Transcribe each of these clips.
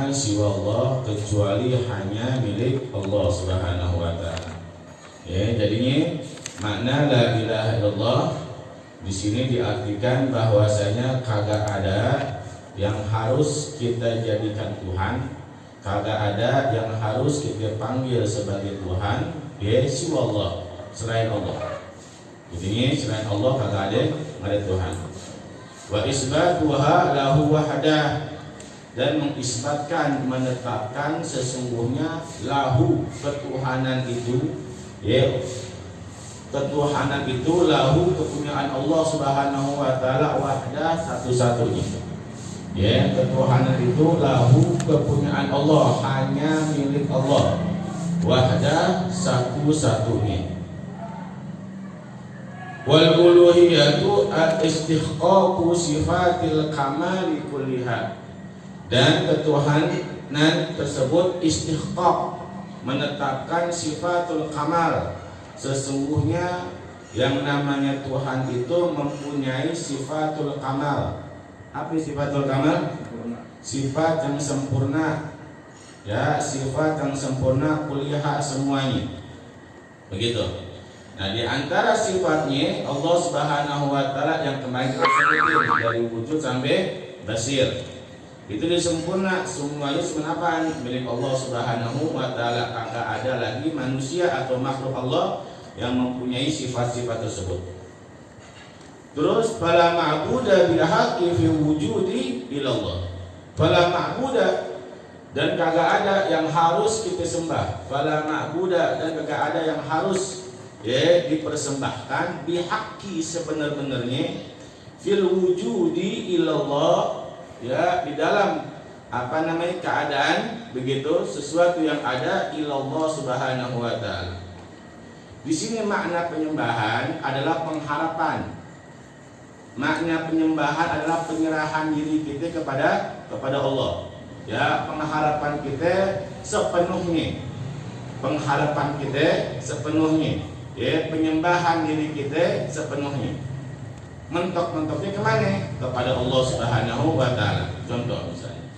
tuhan siwa Allah kecuali hanya milik Allah Subhanahu wa taala. Ya, jadinya makna la ilaha illallah di sini diartikan bahwasanya kagak ada yang harus kita jadikan Tuhan, kagak ada yang harus kita panggil sebagai Tuhan, ya siwa Allah, selain Allah. Jadinya selain Allah kagak ada Tuhan. Wa isbatuha lahu wahdah, dan mengisbatkan, menetapkan sesungguhnya lahu ketuhanan itu, ya ketuhanan itu lahu kepunyaan Allah Subhanahu wa taala wahdah satu-satunya. Ya, ketuhanan itu lahu kepunyaan Allah, hanya milik Allah. Wahdah satu-satunya. Wal uluhiyatu al-istihqaqu sifatil kamali kulliha, dan ketuhanan tersebut istihqaq, menetapkan sifatul kamal. Sesungguhnya yang namanya Tuhan itu mempunyai sifatul kamal. Apa sifatul kamal? Sifat yang sempurna. Ya, sifat yang sempurna kuliah semuanya. Begitu. Nah, di antara sifatnya Allah Subhanahu wa taala yang kemarin kita sebutin dari wujud sampai basir. Itu disempurna semuanya sebenarnya milik Allah Subhanahu wa taala. Kagak ada lagi manusia atau makhluk Allah yang mempunyai sifat-sifat tersebut. Terus fala ma'budu bil haqqi fi wujudi illallah. Fala ma'budu, dan kagak ada yang harus kita sembah. Fala ma'budu, dan kagak ada yang harus dipersembahkan bihaqqi sebenar-benarnya fil wujudi illallah, ya di dalam keadaan begitu sesuatu yang ada ilallah Subhanahu wa taala. Di sini makna penyembahan adalah pengharapan. Makna penyembahan adalah penyerahan diri kita kepada Allah. Ya, pengharapan kita sepenuhnya. Pengharapan kita sepenuhnya. Ya, penyembahan diri kita sepenuhnya. Mentok-mentoknya kemana? Kepada Allah Subhanahu wa taala. Contoh misalnya,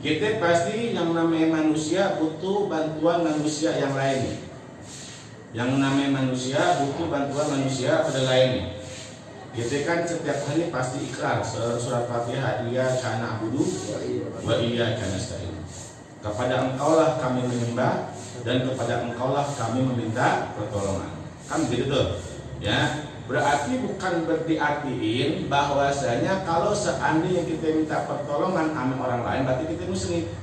kita pasti yang namanya manusia butuh bantuan manusia yang lain. Yang namanya manusia butuh bantuan manusia pada lainnya. Kita kan setiap hari pasti ikrar surat Fatihah, iyyaka na'budu wa iyyaka nasta'in. Kepada Engkaulah kami menyembah dan kepada Engkaulah kami meminta pertolongan. Kan begitu tuh. Ya, berarti bukan berartiin bahwasanya kalau seandainya kita minta pertolongan sama orang lain berarti kita musyrik.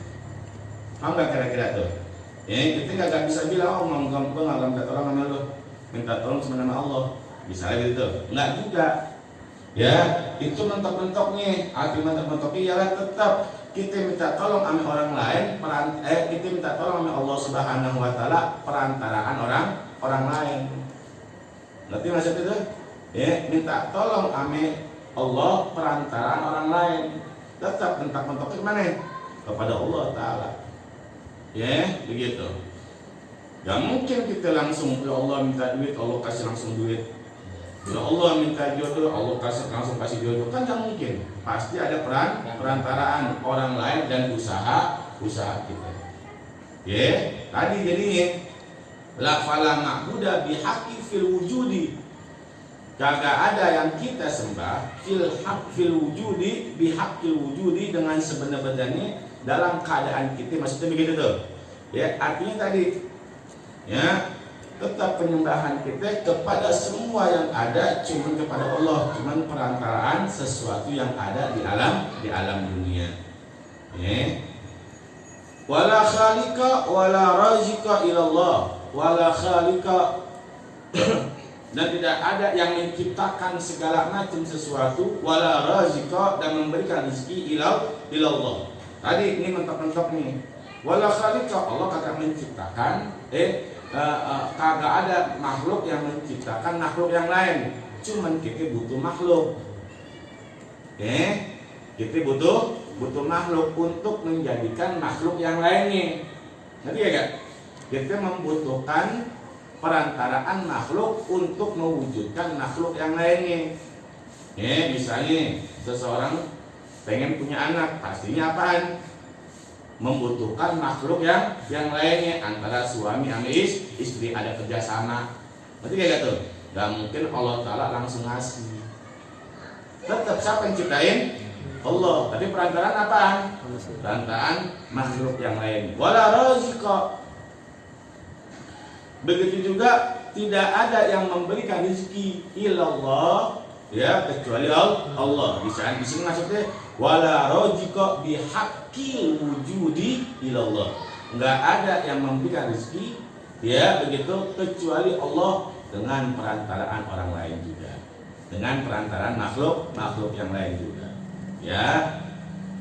Paham enggak kira-kira tuh? Ya, kita enggak bisa bilang gua enggak minta tolong sama lu. Minta tolong cuma sama Allah. Bisa gitu. Enggak juga. Ya, itu mentok-mentoknya. Arti mentok-mentoknya ialah tetap kita minta tolong sama orang lain, kita minta tolong sama Allah Subhanahu wa taala perantaraan orang lain. Berarti maksud itu? Ya, minta tolong sama Allah perantaraan orang lain. Tetap mentok-mentoknya kemana? Kepada Allah taala. Ya, begitu. Gak mungkin kita langsung ya Allah minta duit, Allah kasih langsung duit. Bila Allah minta jodoh, Allah langsung kasih jodoh, kan gak mungkin. Pasti ada perantaraan orang lain dan usaha kita. Ya, tadi jadinya la fala ma'budu bihaqqi fil wujudi. Kagak ada yang kita sembah fil wujudi bihaqqil wujudi, dengan sebenar-benarnya dalam keadaan kita, maksudnya begitu tuh. Ya, artinya tadi ya tetap penyembahan kita kepada semua yang ada cuma kepada Allah, cuma perantaraan sesuatu yang ada di alam dunia. Ya. Wala khaliqa wala raziqa illallah, wala khaliqa dan tidak ada yang menciptakan segala macam sesuatu, wala raziqa, dan memberikan rezeki ilallah. Tadi ini mentok-mentok nih. Wala khaliqa, Allah kagak menciptakan, kagak ada makhluk yang menciptakan makhluk yang lain. Cuman kita butuh makhluk. Kita butuh makhluk untuk menjadikan makhluk yang lainnya. Ngerti ya gak? Kita membutuhkan perantaraan makhluk untuk mewujudkan makhluk yang lainnya. Misalnya seseorang pengen punya anak, pastinya apaan? membutuhkan makhluk yang lainnya, antara suami sama istri ada kerjasama. Berarti kayak gitu. Gak mungkin Allah Ta'ala langsung ngasih. Tetap siapa yang ciptain? Allah. Tapi perantaraan apaan? Perantaraan makhluk yang lain. Wala raziqa. Begitu juga tidak ada yang memberikan rezeki illallah, ya, kecuali Allah. Di sini maksudnya wala raziqa bihaqqil wujudi illallah. Enggak ada yang memberikan rezeki, ya, begitu, kecuali Allah, dengan perantaraan orang lain juga, dengan perantaraan makhluk yang lain juga, ya.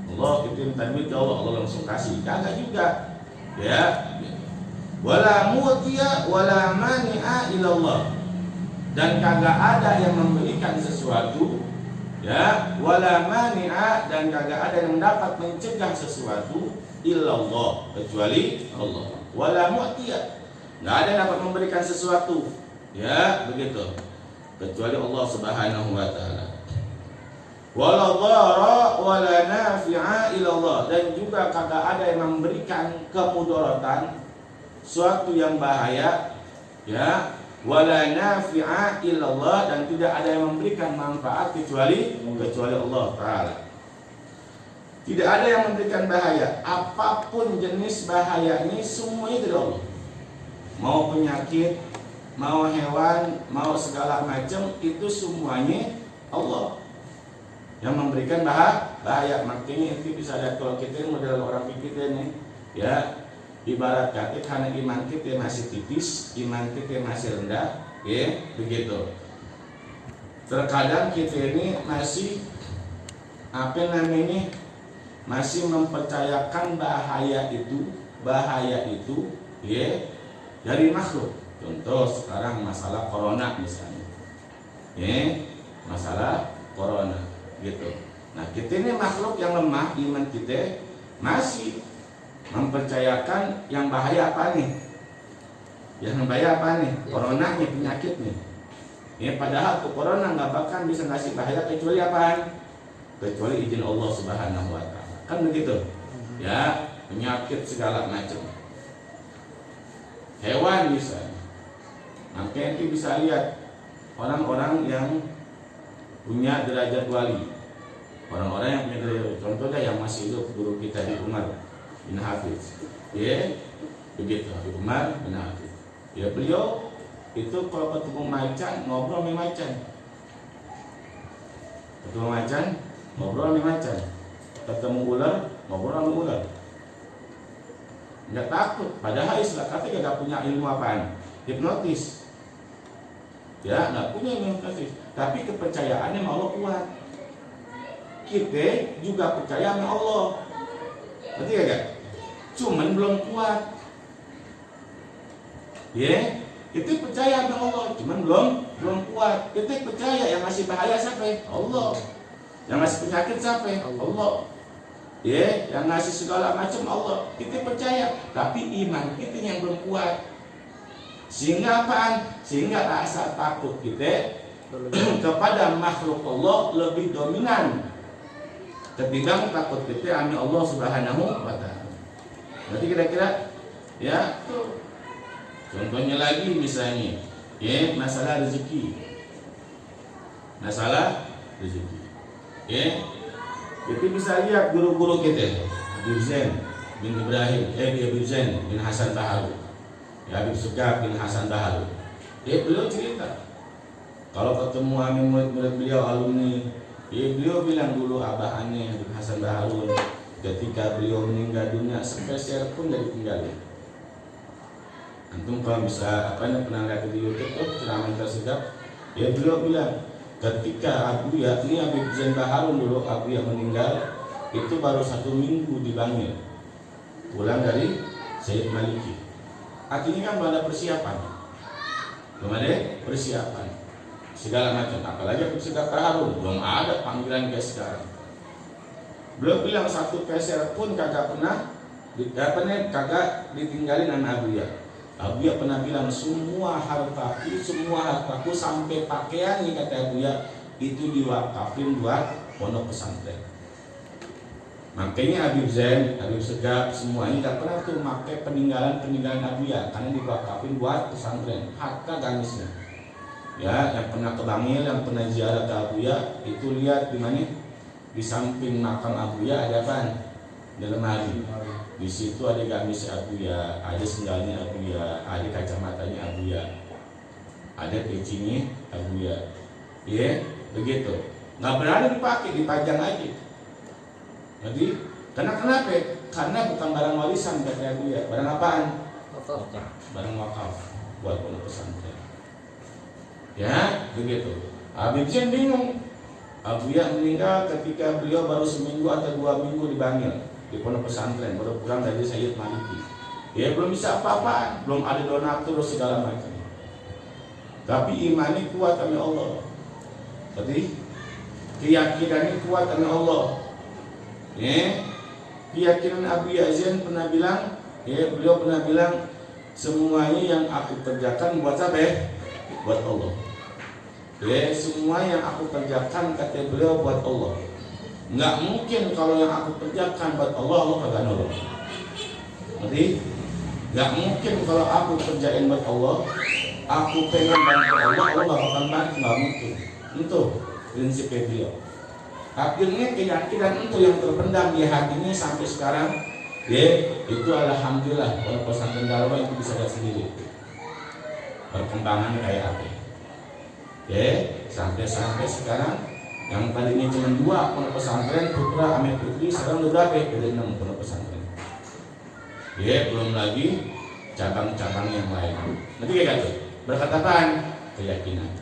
Allah itu minta duit ke Allah, Allah langsung kasih, kagak juga, ya. Wala mu'tiya wala mani'a illallah, dan kagak ada yang memberikan sesuatu, ya, wala mani'a, dan kagak ada yang dapat mencegah sesuatu illallah, kecuali Allah. Wala mu'tiya, nggak ada yang dapat memberikan sesuatu, ya, begitu, kecuali Allah Subhanahu wa taala. Wala dharra wala nafi'a illallah, dan juga kagak ada yang memberikan kemudaratan, suatu yang bahaya, ya, wala nafi'a illallah, dan tidak ada yang memberikan manfaat kecuali Allah Ta'ala. Tidak ada yang memberikan bahaya, apapun jenis bahaya ini semuanya dari Allah. Mau penyakit, mau hewan, mau segala macam, itu semuanya Allah yang memberikan bahaya. Makanya itu bisa lihat kalau kita model orang kita nih, ya, ibarat kata karena iman kita masih tipis, iman kita masih rendah, ya, begitu. Terkadang kita ini masih masih mempercayakan bahaya itu, ya, dari makhluk. Contoh sekarang masalah corona misalnya, ya, masalah corona, gitu. Nah, kita ini makhluk yang lemah, iman kita masih mempercayakan yang bahaya apa nih? Yang bahaya apa nih? Corona nih, penyakit nih. Ya, padahal tuh corona nggak bakal bisa ngasih bahaya kecuali apa? Kecuali izin Allah Subhanahu wa taala. Kan begitu? Ya, penyakit segala macam. Hewan bisa. Makanya kita bisa lihat orang-orang yang punya derajat wali. Orang-orang yang punya derajat, contohnya yang masih hidup guru kita di Umar bin Hafiz, ya, begitu, Umar bin Hafiz, ya, beliau itu kalau ketemu macan ngobrol sama macan, ketemu ular ngobrol sama ular, nggak takut. Padahal istilah kata nggak punya ilmu apaan, hipnotis, ya, nggak punya ilmu hipnotis, tapi kepercayaannya sama Allah kuat. Kita juga percaya sama Allah, berarti gak? Cuman belum kuat, ya. Kita percaya sama Allah, cuman belum kuat. Kita percaya yang ngasih bahaya siapa? Allah. Yang ngasih penyakit siapa? Allah. Ya, yang ngasih segala macam Allah. Kita percaya, tapi iman kita yang belum kuat. Sehingga apaan? Sehingga rasa takut kita kepada makhluk Allah lebih dominan ketimbang takut kita sama Allah Subhanahu wa taala. Berarti kira-kira, ya, tuh. Contohnya lagi misalnya, ya, masalah rezeki. Ya, kita bisa lihat guru-guru kita, Habib Zain bin Ibrahim, Habib Zain bin Hasan Baharu, ya, Habib Sugab bin Hasan Baharu. Ya, beliau cerita kalau ketemu sama murid-murid beliau, alumni, ya, beliau bilang dulu abah aneh Habib Hasan Baharu, ketika beliau meninggal dunia sepeser pun dari tinggalin. Antum kalau bisa pernah lihat di YouTube tuh ceramah tersegap, ya, beliau bilang ketika Abuya ini Habib Zain Baharun dulu Abuya meninggal itu baru 1 minggu di Bangil pulang dari Sayyid Maliki. Artinya kan belum ada persiapan, segala macam. Apalagi Habib Zain Baharun belum ada panggilan kayak sekarang. Beliau bilang 1 peser pun kagak pernah ditinggalin sama Abuya. Abuya pernah bilang semua hartaku sampai pakaian nih, kata Abuya, itu diwakafin buat pondok pesantren. Makanya Habib Zain, Habib Segaf, semuanya tidak pernah tuh pakai peninggalan Abuya karena diwakafin buat pesantren, harta gamisnya. Ya, yang pernah ke Bangil, yang pernah ziarah ke Abuya, itu lihat di mana? Di samping makam Abuya ada apa? Ada lemari. Di situ ada gamis Abuya, ada sendalnya Abuya, ada kacamatanya Abuya, ada pecinya Abuya. Ya, begitu. Nggak berani dipakai, dipajang aja. Jadi, kenapa? Karena bukan barang warisan kata Abuya. Barang apaan? Barang wakaf buat pondok pesantren. Ya, begitu. Habib Zain bingung. Abuya meninggal ketika beliau baru seminggu atau 2 minggu di Bangil, di pondok pesantren, baru pulang dari Sayyid Maliki. Ya, belum bisa apa-apaan, belum ada donatur segala macam. Tapi imannya kuat sama Allah. Jadi keyakinannya kuat sama Allah. Ya, keyakinan Abuya Zain pernah bilang, ya beliau pernah bilang, semuanya yang aku kerjakan buat siapa? Buat Allah. Ya, semua yang aku kerjakan kata beliau buat Allah. Nggak mungkin kalau yang aku kerjakan buat Allah, Allah kagak nolong. Jadi nggak mungkin kalau aku kerjain buat Allah, aku pengen bantu Allah, Allah nggak bakal bantu, nggak mungkin. Itu prinsipnya beliau. Akhirnya keyakinan itu yang terpendam di hatinya sampai sekarang, ya itu alhamdulillah kalau pesantren Darwa itu bisa lihat sendiri perkembangan kayak apa. Ya, sampai sekarang yang tadinya cuma 2 pondok pesantren putra Ahmed Putri, sekarang udah berapa? Udah 6 pondok pesantren. Ya, belum lagi cabang-cabang yang lain. Nanti kayak gitu. Berkat apaan? Keyakinan.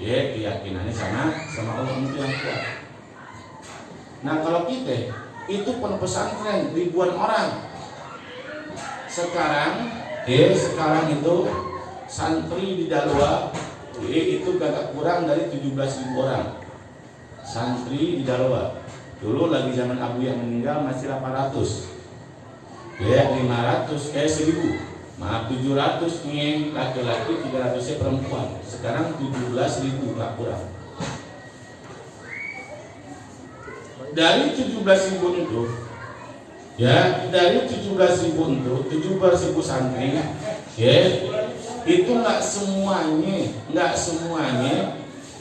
Ya, keyakinannya sama Allah itu yang kuat. Nah, kalau kita itu pondok pesantren ribuan orang. Sekarang itu santri di Dalwa itu gak kurang dari 17.000 orang. Santri di Dalwa. Dulu lagi zaman Abu yang meninggal masih 800. Ya, 1.000. Maaf, 700 nih laki-laki, 300 perempuan. Sekarang 17.000 gak kurang. Dari 17.000 itu, ya dari 17.000 itu 17.000 santri, ya itu nggak semuanya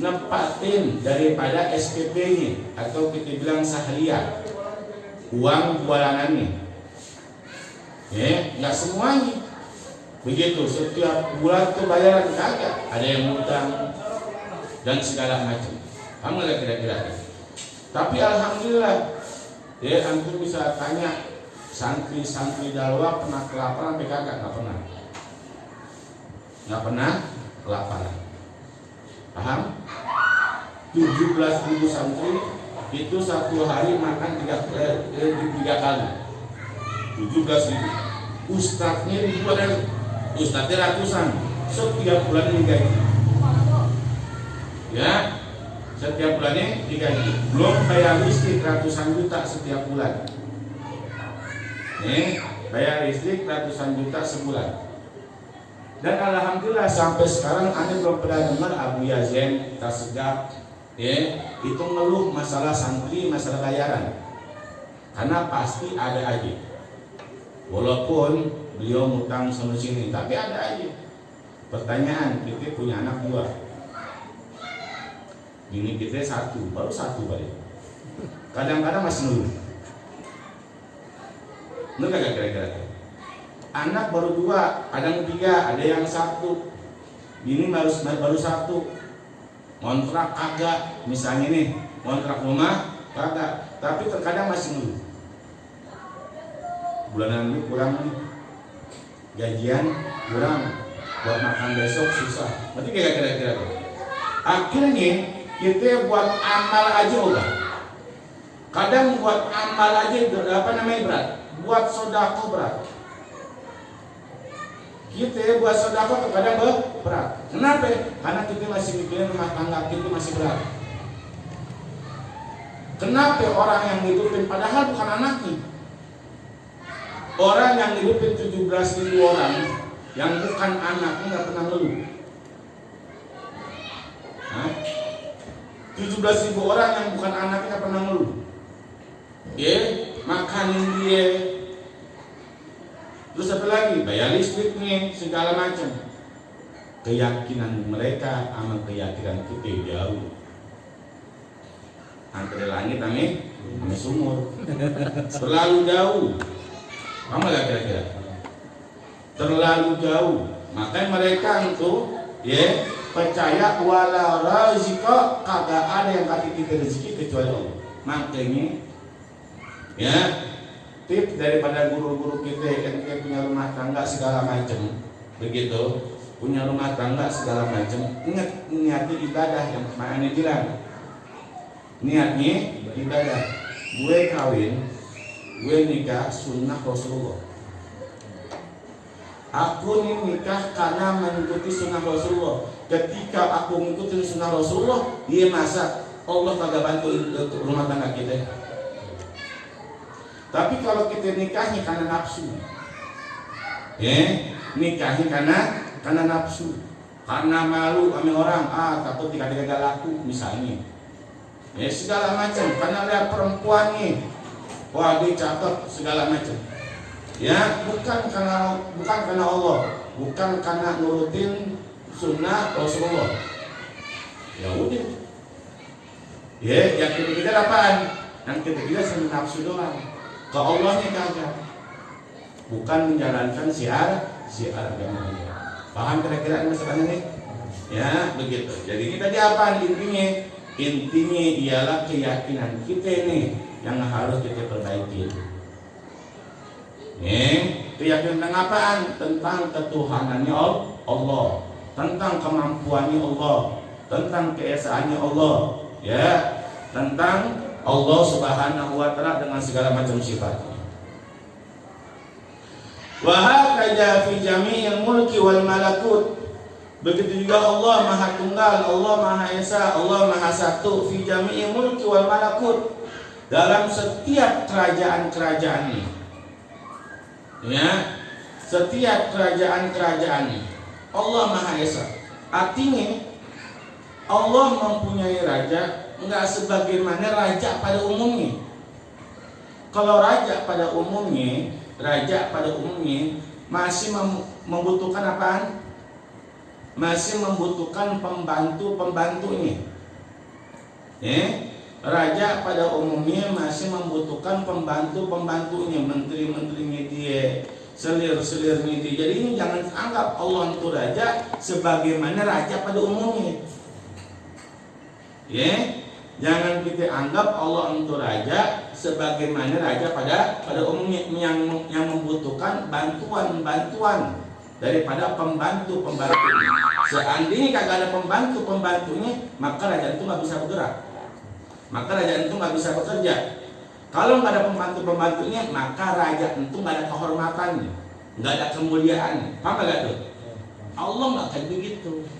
nempatin daripada SPP-nya atau kita bilang sahliyah, uang bulanannya. Ya, nggak semuanya. Begitu, setiap bulan tuh bayaran kagak, ada yang ngutang dan segala macam. Kamu nggak kira-kira? Tapi alhamdulillah, ya antum bisa tanya santri Dalwa pernah kelaparan sampai kagak? Nggak pernah kelaparan. Paham? 17.000 santri itu satu hari makan 3 kali. 17.000. Ustadznya ribuan. Ustadznya ratusan, setiap bulan digaji. Ya, setiap bulannya digaji. Belum bayar listrik ratusan juta setiap bulan. Nih, bayar listrik ratusan juta sebulan. Dan alhamdulillah sampai sekarang Anda belum pernah dengar Abuya Zain Segaf, ya, itu ngeluh masalah santri, masalah bayaran. Karena pasti ada aja. Walaupun beliau ngutang sama sini, tapi ada aja. Pertanyaan, kita punya anak 2, bini kita 1, baru 1 balik. Kadang-kadang masih ngeluh. Nggak kira-kira. Anak baru 2, kadang 3, ada yang 1. Bini baru 1. Kontrak kagak, misalnya nih, kontrak rumah kagak, tapi terkadang masih ngeluh. Bulanan ini kurang nih, gajian kurang, buat makan besok susah. Berarti kira-kira. Akhirnya kita buat amal aja udah. Kadang buat amal aja berat. Buat sodako berat. Kita buat sodako kadang berat. Kenapa? Karena kita masih mikirin rumah tangga kita masih berat. Kenapa orang yang hidupin padahal bukan anaknya? Orang yang hidupin 17.000 orang yang bukan anaknya nggak pernah ngeluh. 17.000 orang yang bukan anaknya nggak pernah ngeluh. ya, makanin dia, terus apa lagi, bayar listriknya, segala macam. Keyakinan mereka sama keyakinan kita jauh. Antara langit sama sumur, terlalu jauh. Kamu gak kira-kira? Terlalu jauh. Makanya mereka itu ya percaya wala razika, kagak ada yang kasih kita rezeki kecuali Allah. Makanya ya tips daripada guru-guru kita kan kita punya rumah tangga segala macam begitu, punya rumah tangga segala macam, ingat niatnya ibadah yang mana bilang niatnya ibadah. Gue kawin, gue nikah sunnah Rasulullah. Aku nih nikah karena mengikuti sunnah Rasulullah. Ketika aku mengikuti sunnah Rasulullah, dia masa Allah kagak bantu rumah tangga kita. Tapi kalau kita nikahnya karena nafsu, nikahnya karena nafsu, karena malu sama orang, takut gagal laku misalnya, segala macam, karena lihat perempuan nih, wah dia cakep segala macam. Ya, bukan karena Allah, bukan karena nurutin sunnah Rasulullah. Ya udah. Yang ketiga apaan? Yang ketiga cuma nafsu doang. Ke Allahnya kagak. Bukan menjalankan syiar agama. Paham kira-kira masalahnya nih? Ya, begitu. Jadi kita di apa intinya? Intinya ialah keyakinan kita nih yang harus kita perbaiki. Keyakinan tentang apaan? Tentang ketuhanannya Allah, tentang kemampuannya Allah, tentang keesaannya Allah, ya, tentang Allah Subhanahu wa taala dengan segala macam sifatnya. Wa hakadha fi jami'il mulki wal malakut. Begitu juga Allah Maha Tunggal, Allah Maha Esa, Allah Maha Satu fi jami'il mulki wal malakut, dalam setiap kerajaan-kerajaannya. Ya, setiap kerajaan-kerajaannya Allah Maha Esa. Artinya Allah mempunyai raja enggak sebagaimana raja pada umumnya. Kalau raja pada umumnya masih membutuhkan apaan? Masih membutuhkan pembantu-pembantunya. Raja pada umumnya masih membutuhkan pembantu-pembantunya, menteri-menterinya dia, selir-selirnya dia. Jadi ini jangan anggap Allah itu raja sebagaimana raja pada umumnya. Jangan kita anggap Allah itu raja sebagaimana raja pada umumnya yang membutuhkan bantuan daripada pembantu-pembantunya. Seandainya kagak ada pembantu-pembantunya, maka raja itu nggak bisa bergerak. Maka raja itu nggak bisa bekerja. Kalau nggak ada pembantu-pembantunya, maka raja itu nggak ada kehormatannya, nggak ada kemuliaannya. Paham nggak tuh? Allah nggak kayak begitu.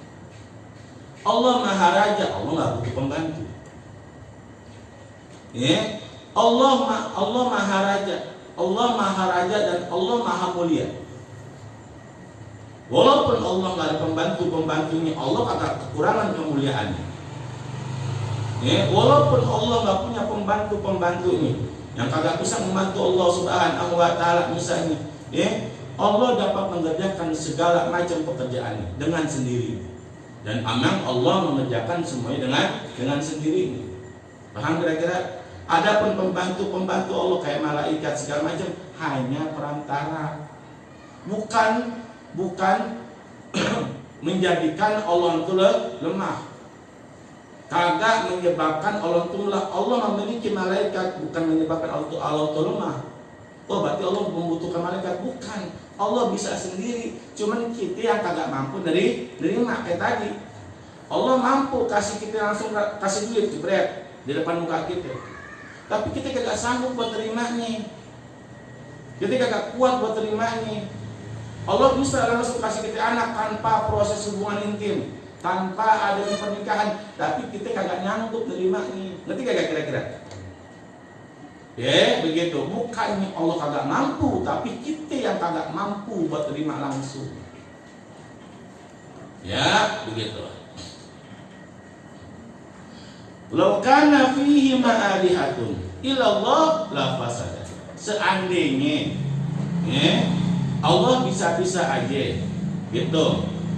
Allah Maha Raja, Allah nggak butuh pembantu. Allah Maha Raja, Allah Maha Raja dan Allah Maha Mulia. Walaupun Allah nggak ada pembantunya, Allah kagak kekurangan kemuliaannya. Walaupun Allah nggak punya pembantunya yang kagak bisa membantu Allah Subhanahu wa taala misalnya, Allah dapat mengerjakan segala macam pekerjaannya dengan sendiri. Dan amang Allah mengerjakan semuanya dengan sendiri. Paham kira-kira? Adapun pembantu Allah kayak malaikat segala macam hanya perantara. Bukan menjadikan Allah itu lemah. Kagak menyebabkan Allah itu lemah. Allah memiliki malaikat bukan menyebabkan Allah itu lemah. Oh berarti Allah membutuhkan malaikat? Bukan. Allah bisa sendiri. Cuman kita yang kagak mampu nerima kayak tadi. Allah mampu kasih kita langsung kasih duit jebret di depan muka kita. Tapi kita kagak sanggup buat terimanya. Kita kagak kuat buat terimanya. Allah bisa langsung kasih kita anak tanpa proses hubungan intim, tanpa ada pernikahan, tapi kita kagak nyanggup nerimanya. Ngerti kagak kira-kira? Begitu. Bukannya Allah kagak mampu, tapi kita yang kagak mampu buat terima langsung. Ya, begitu. Law kana fihi ma'alihatun, ilallah la fasada. Seandainya Allah bisa-bisa aja gitu.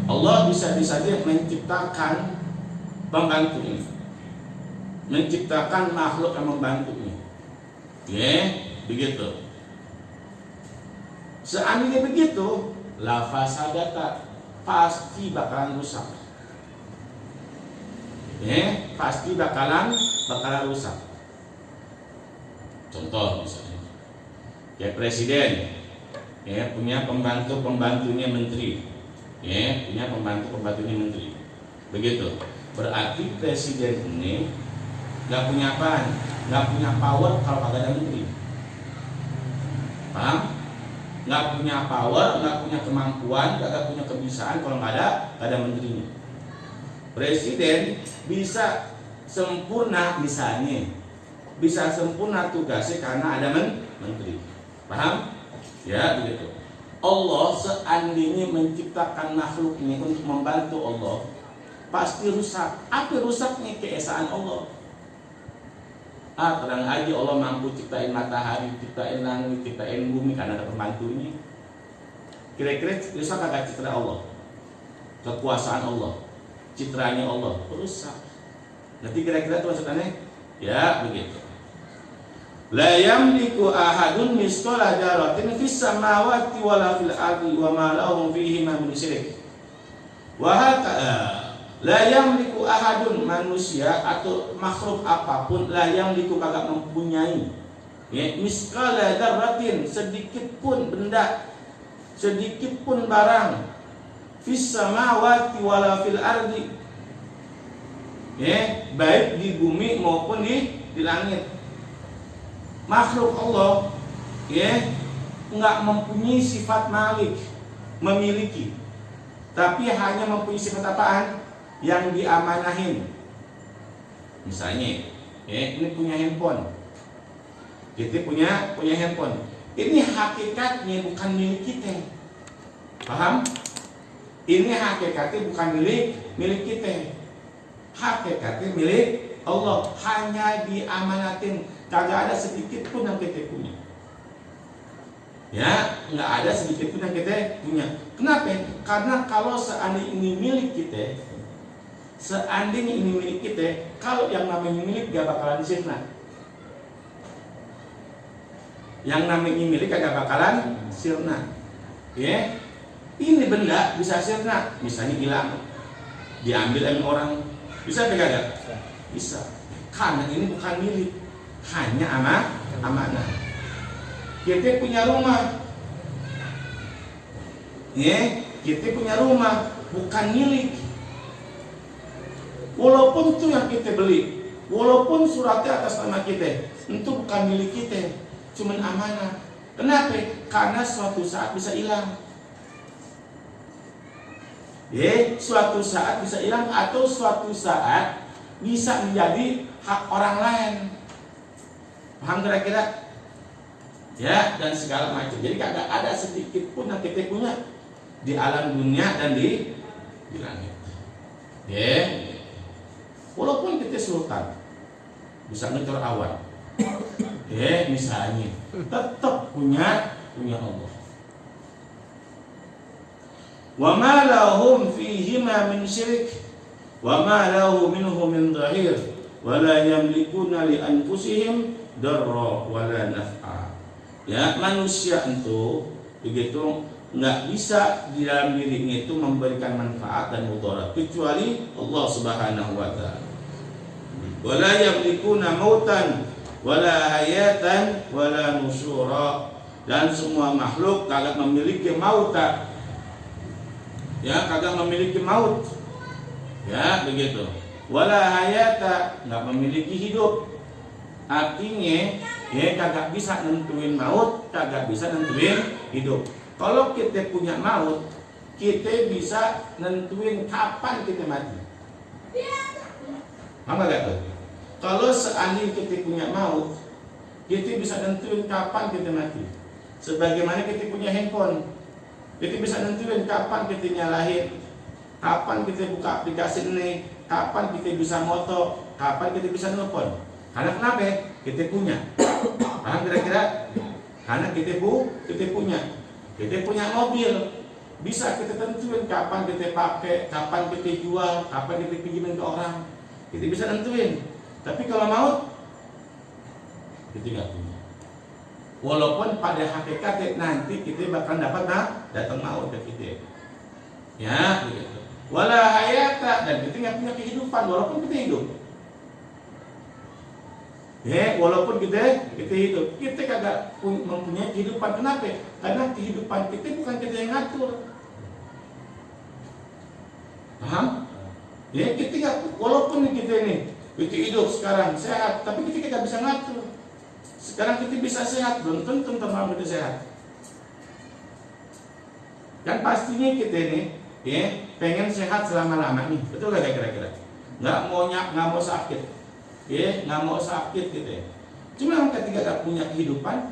Allah bisa-bisa aja menciptakan pembantunya, menciptakan makhluk yang membantunya. Begitu. Seandainya begitu, la fasadata, pasti bakalan rusak. Pasti bakalan rusak. Contoh misalnya, kayak presiden, punya pembantunya menteri, punya pembantunya menteri. Begitu. Berarti presiden ini nggak punya apa? Nggak punya power kalau kagak ada menteri. Paham? Nggak punya power, nggak punya kemampuan, nggak punya kebisaan kalau nggak ada menterinya. Presiden bisa sempurna misalnya, bisa sempurna tugasnya karena ada menteri. Paham? Ya begitu. Allah seandainya menciptakan makhluknya untuk membantu Allah, pasti rusak. Apa rusaknya? Keesaan Allah. Terang aja Allah mampu ciptain matahari, ciptain langit, ciptain bumi karena ada pembantunya. Kira-kira rusak agak citra Allah, kekuasaan Allah, citranya Allah rusak. Nanti kira-kira itu maksudnya ya begitu. La yamliku ahadun misqala dzarratin fis samawati wala fil ardi wa ma lahum fihi min syirk. Wa la yamliku ahadun, manusia atau makhluk apapun, la yamliku kagak mempunyai misqala dzarratin, sedikit pun benda, sedikit pun barang, fis samawati wala fil ardi, baik di bumi maupun di langit. Makhluk Allah enggak mempunyai sifat malik, memiliki, tapi hanya mempunyai sifat apaan? Yang diamanahin. Misalnya ini punya handphone, kita punya handphone, ini hakikatnya bukan milik kita. Paham? Ini hakikatnya bukan milik kita, hakikatnya milik Allah, hanya diamanatin. Kagak ada sedikit pun yang kita punya. Ya, nggak ada sedikit pun yang kita punya. Kenapa? Karena kalau seandainya ini milik kita, kalau yang namanya milik gak bakalan sirna. Yang namanya milik gak bakalan sirna. Ini benda bisa sirna, misalnya hilang, diambil oleh orang, bisa gak? Bisa. Karena ini bukan milik, hanya amanah. Kita punya rumah, kita punya rumah bukan milik. Walaupun itu yang kita beli, walaupun suratnya atas nama kita, itu bukan milik kita, cuman amanah. Kenapa? Karena suatu saat bisa hilang. Suatu saat bisa hilang, atau suatu saat bisa menjadi hak orang lain. Paham kira-kira? Ya, dan segala macam. Jadi kagak ada sedikit pun yang kita punya di alam dunia dan di langit. Walaupun kita sultan, bisa ngecor awan, misalnya, tetap punya Allah. Wa ma lahum fihi ma min syirk, wa ma lahu minhu min dhahir, wa la yamlikuna li anfusihim darra wa la naf'a. Ya, manusia itu begitu nggak bisa di dalam dirinya itu memberikan manfaat dan mudarat kecuali Allah Subhanahu wa taala. Wala yamlikuna mautan wala hayatan wala nusyura, dan semua makhluk kagak memiliki mauta. Ya, kagak memiliki maut. Ya, begitu. Wala hayata, nggak memiliki hidup. Artinya kagak bisa nentuin maut, kagak bisa nentuin hidup. Kalau kita punya maut, kita bisa nentuin kapan kita mati. Apa gak tuh? Kalau seandainya kita punya maut, kita bisa nentuin kapan kita mati. Sebagaimana kita punya handphone, kita bisa nentuin kapan kita nyalahin, kapan kita buka aplikasi ini, kapan kita bisa moto, kapan kita bisa nelfon. Karena kenapa? Kita punya. Paham kira-kira? Karena kita punya. Kita punya mobil. Bisa kita tentuin kapan kita pakai, kapan kita jual, kapan kita pinjemin ke orang. Kita bisa tentuin. Tapi kalau maut, kita nggak punya. Walaupun pada hakikatnya nanti kita bakal dapat datang maut ke kita. Ya, begitu. Wala hayata, dan kita nggak punya kehidupan walaupun kita hidup. Ya, walaupun kita hidup, kita kagak mempunyai kehidupan. Kenapa? Karena kehidupan kita bukan kita yang ngatur. Paham? Ya, kita nggak, walaupun kita hidup sekarang sehat, tapi kita nggak bisa ngatur. Sekarang kita bisa sehat, belum tentu terlalu kita sehat. Dan pastinya kita ya pengen sehat selama-lamanya, betul gak kira-kira? Nggak mau sakit, ya nggak mau sakit gitu ya. Cuma ketika gak punya kehidupan,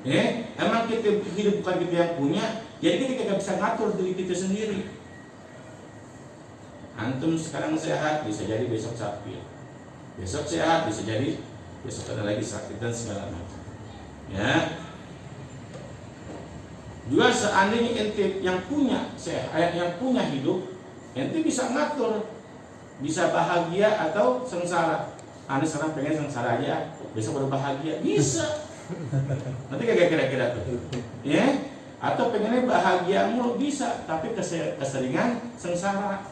ya emang kita hidup bukan kita yang punya, jadi kita gak bisa ngatur diri kita sendiri. Antum sekarang sehat, bisa jadi besok sakit. Besok sehat, bisa jadi besok ada lagi sakit dan segala macam. Ya. Juga seandainya ente yang punya hidup, ente bisa ngatur, bisa bahagia atau sengsara. Anda sekarang pengen sengsara aja, besok baru bahagia, bisa. Nanti kayak kira-kira tuh, ya? Atau pengennya bahagia mulu bisa, tapi keseringan sengsara.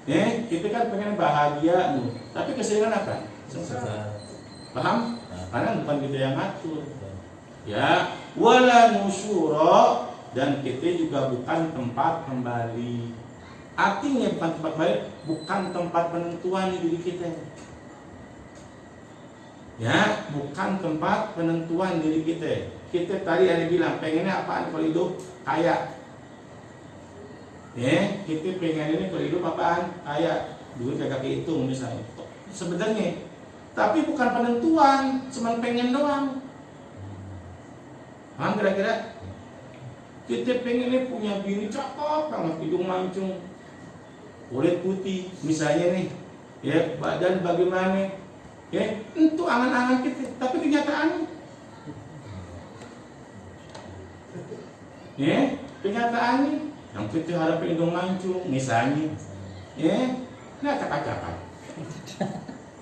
Ya, kita kan pengen bahagia mulu, tapi keseringan apa? Sengsara. Paham? Karena bukan kita yang ngatur. Ya, wala nusyura, dan kita juga bukan tempat kembali. Artinya bukan tempat kembali, bukan tempat penentuan diri kita. Ya, bukan tempat penentuan diri kita. Kita tadi ada bilang pengennya apaan kalau hidup? Kaya. Ya, kita pengen ini kalau hidup apaan? Kaya. Dulu kagak kehitung misalnya. Sebenarnya, tapi bukan penentuan, cuma pengen doang. Paham kira-kira? Kita pengen punya bini cakep banget, hidung mancung, kulit putih, misalnya nih, ya badan bagaimana, ya itu angan-angan kita, tapi kenyataannya, ya kenyataannya, yang kita harapin hidung mancung, misalnya, ya, nggak cakap-cakap,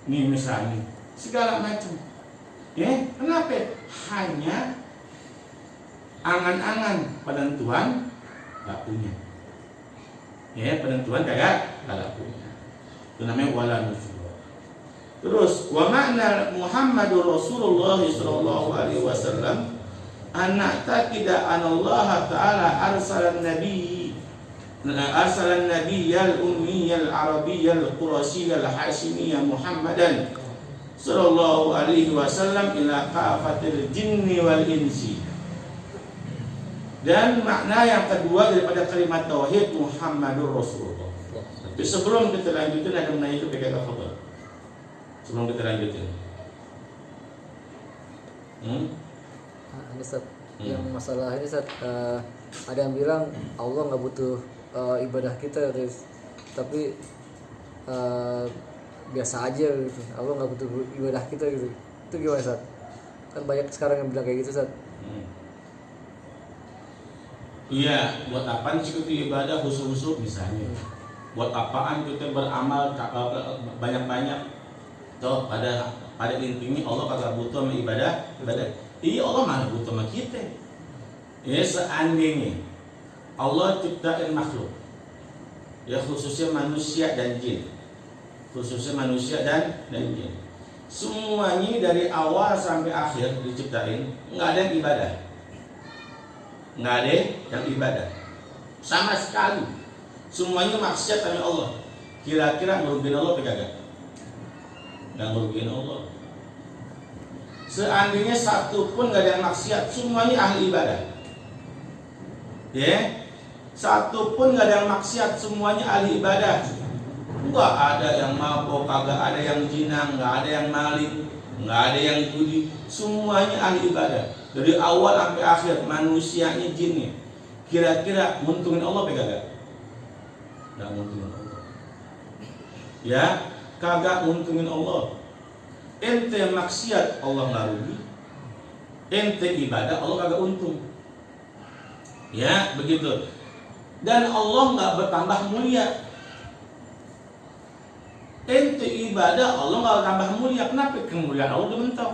nih misalnya, segala macam, ya kenapa? Hanya angan-angan, penentuan gak punya. Ya, penentuan kagak punya. Itu namanya wala nusyura. Terus wa makna Muhammadur Rasulullah sallallahu alaihi wasallam anna taqida anallaha ta'ala arsalan nabiyyal ummiyal arabiyyal qurasyiyal hashimiyya Muhammadan sallallahu alaihi wasallam ila kafatil jinni wal insi. Dan makna yang kedua daripada kalimat tauhid Muhammadur Rasulullah. Tapi sebelum kita lanjutin ada menanya itu PKK foto. Sebelum kita lanjutin. Ini Ustaz, yang masalah ini Ustaz, ada yang bilang Allah nggak butuh ibadah kita, tapi biasa aja gitu. Allah nggak butuh ibadah kita gitu. Itu gimana Ustaz? Kan banyak sekarang yang bilang kayak gitu Ustaz. Iya, buat apaan sih kita ibadah khusus-khusus misalnya? Buat apaan kita beramal banyak-banyak? Toh pada intinya Allah kagak butuh sama ibadah. Iya, Allah mana butuh sama kita? Ya seandainya Allah ciptain makhluk, ya khususnya manusia dan jin, jin. Semuanya dari awal sampai akhir diciptain, nggak ada yang ibadah. Nggak ada yang ibadah sama sekali, semuanya maksiat sama Allah. Kira-kira merugikan Allah kagak? Nggak merugikan Allah. Seandainya satu pun nggak ada yang maksiat, semuanya ahli ibadah. Ya, satu pun nggak ada yang maksiat, semuanya ahli ibadah. Nggak ada yang mabok, kagak ada yang zina, nggak ada yang maling, nggak ada yang judi, semuanya ahli ibadah. Dari awal sampai akhir, manusianya, jinnya. Kira-kira nguntungin Allah apa enggak? Enggak nguntungin Allah. Ya, kagak nguntungin Allah. Ente maksiat, Allah nggak rugi. Ente ibadah, Allah kagak untung. Ya, begitu. Dan Allah nggak bertambah mulia. Ente ibadah, Allah nggak tambah mulia. Kenapa? Kemuliaan Allah udah mentok.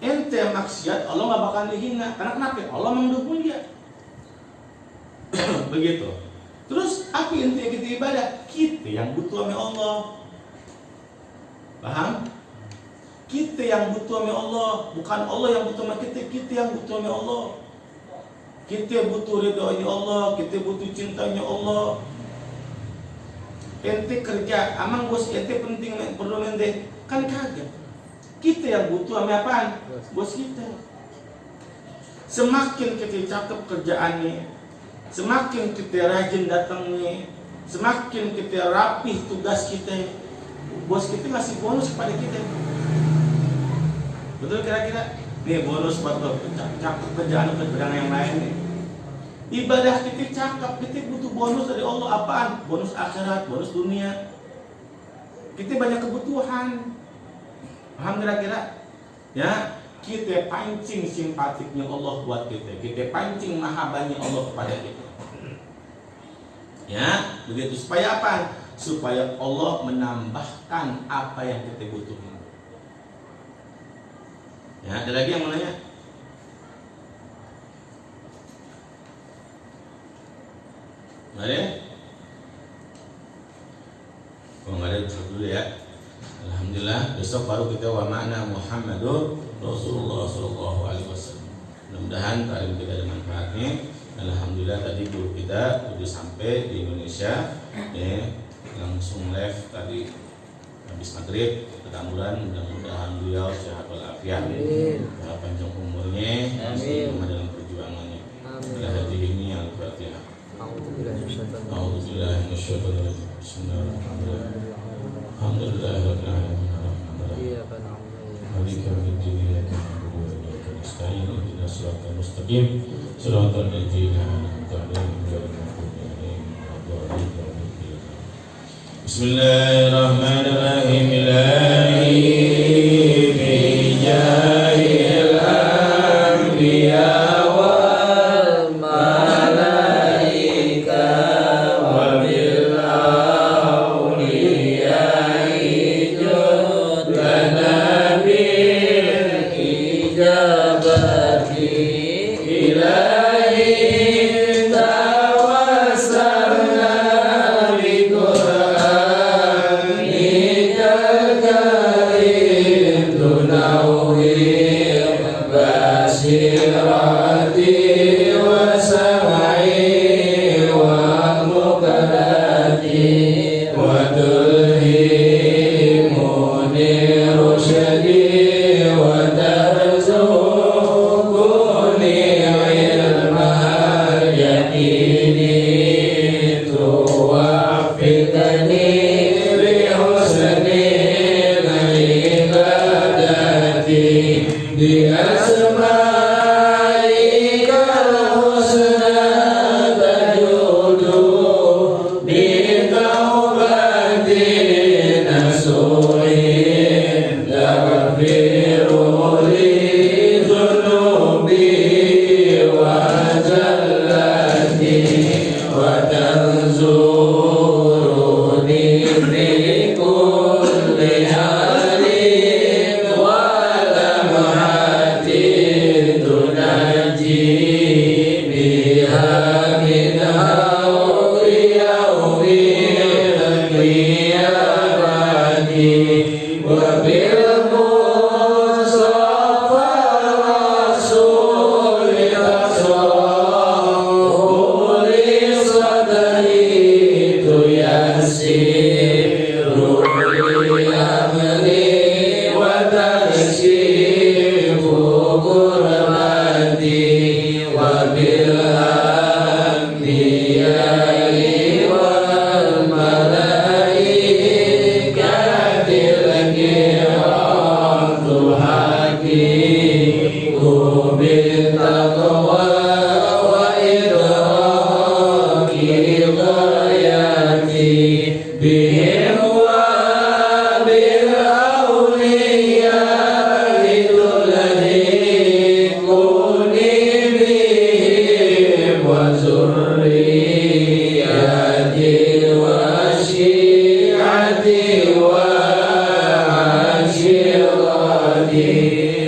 Ente maksiat, Allah nggak bakal dihina. Karena kenapa? Allah memang udah mulia. Begitu. Terus apa inti kita ibadah? Kita yang butuh sama Allah. Paham? Kita yang butuh sama Allah, bukan Allah yang butuh sama kita. Kita yang butuh sama Allah. Kita butuh ridhonya Allah, kita butuh cintanya Allah. Ente kerja, amang bos ente penting perlu ente kan kagak. Kita yang butuh sama apaan? Bos kita. Semakin kita cakep kerjaannya, semakin kita rajin datangnya, semakin kita rapih tugas kita, bos kita ngasih bonus kepada kita. Betul kira-kira? Nih bonus buat lo, cakep kerjaan yang lain nih. Ibadah kita cakep, kita butuh bonus dari Allah. Apaan? Bonus akhirat, bonus dunia. Kita banyak kebutuhan. Paham kira-kira? Ya, kita pancing simpatiknya Allah buat kita. Kita pancing mahabbahnya Allah kepada kita. Ya, begitu. Supaya apa? Supaya Allah menambahkan apa yang kita butuhkan. Ya, ada lagi yang mau nanya? Ada? Oh, nggak ada, cukup dulu ya. Alhamdulillah, besok baru kita wa ma'na Muhammadur Rasulullah sallallahu alaihi wasallam. Mudah-mudahan taklim kita ada manfaatnya. Alhamdulillah tadi guru kita sudah sampai di Indonesia, ya, langsung live tadi habis maghrib ke Tamburan. Mudah-mudahan beliau sehat walafiat, panjang umurnya, istiqomah dalam perjuangannya. Ini Al-Fatihah. A'udzubillahi minasyaitonir rajim. Bismillahirrahmanirrahim. Alhamdulillahirabbil alamin. Maliki yaumiddin. Iyyaka na'budu wa iyyaka nasta'in. Ihdinas siratal mustaqim. Shiratal ladzina an'amta 'alaihim ghairil maghdubi 'alaihim waladdallin. Bismillahirrahmanirrahim. Ilahi bi jahil anbiya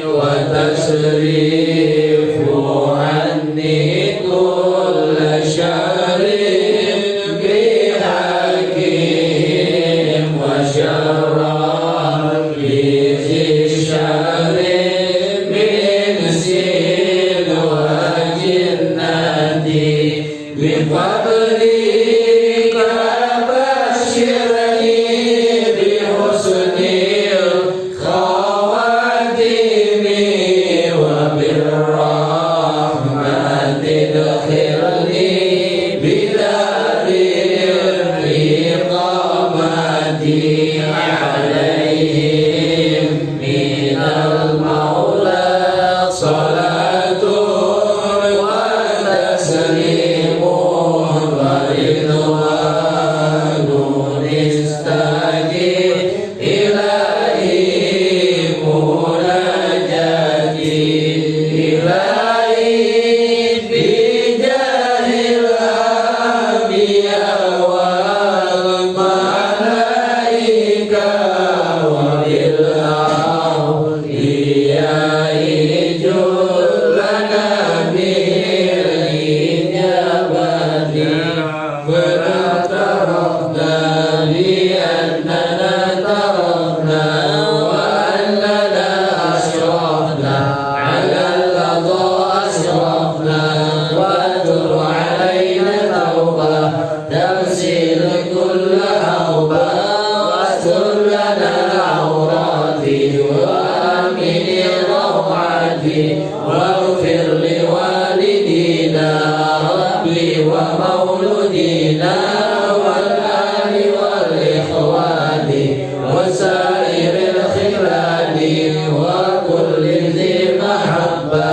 وتصرف عني كل شر بحكيم وشر بذي الشر من سين وجنة بفضلك بشرني بحسن الخواتم وبالرحمة ادخلني بدار الإقامة عليهم من المولى صلاة وتسليم ورضوان استجب إلهي مناجاتي إلهي بجاه الأنبياء والملائكة وبالأولياء جلنا بالإجابة فاعترفنا بأننا تركنا وأننا أشرفنا على الذي أسرفنا واتر علينا توبة تغسل كل حوبة واستر لنا العورات وآمن الروعات واغفر لوالدينا ربي ومولودينا والآل والإخوان وسائر الخلان وكل ذي محبة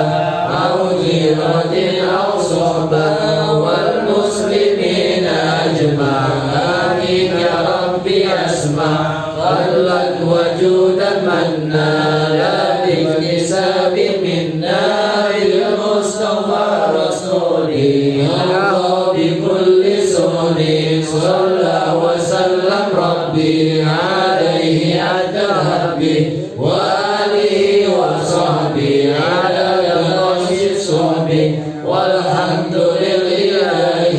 أو جيرة أو صحبة والمسلمين أجمع آمين يا ربي أسمع خلت وجودا منا لا باكتساب منا بالمصطفى رسولي الله بكل سنن صلى وسلم ربي عليه أتهبي وآله وصحبه على يرش الصحب والحمد لله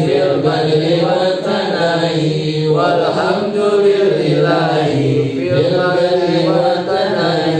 في البدء والتناهي والحمد لله في البدء والتناهي.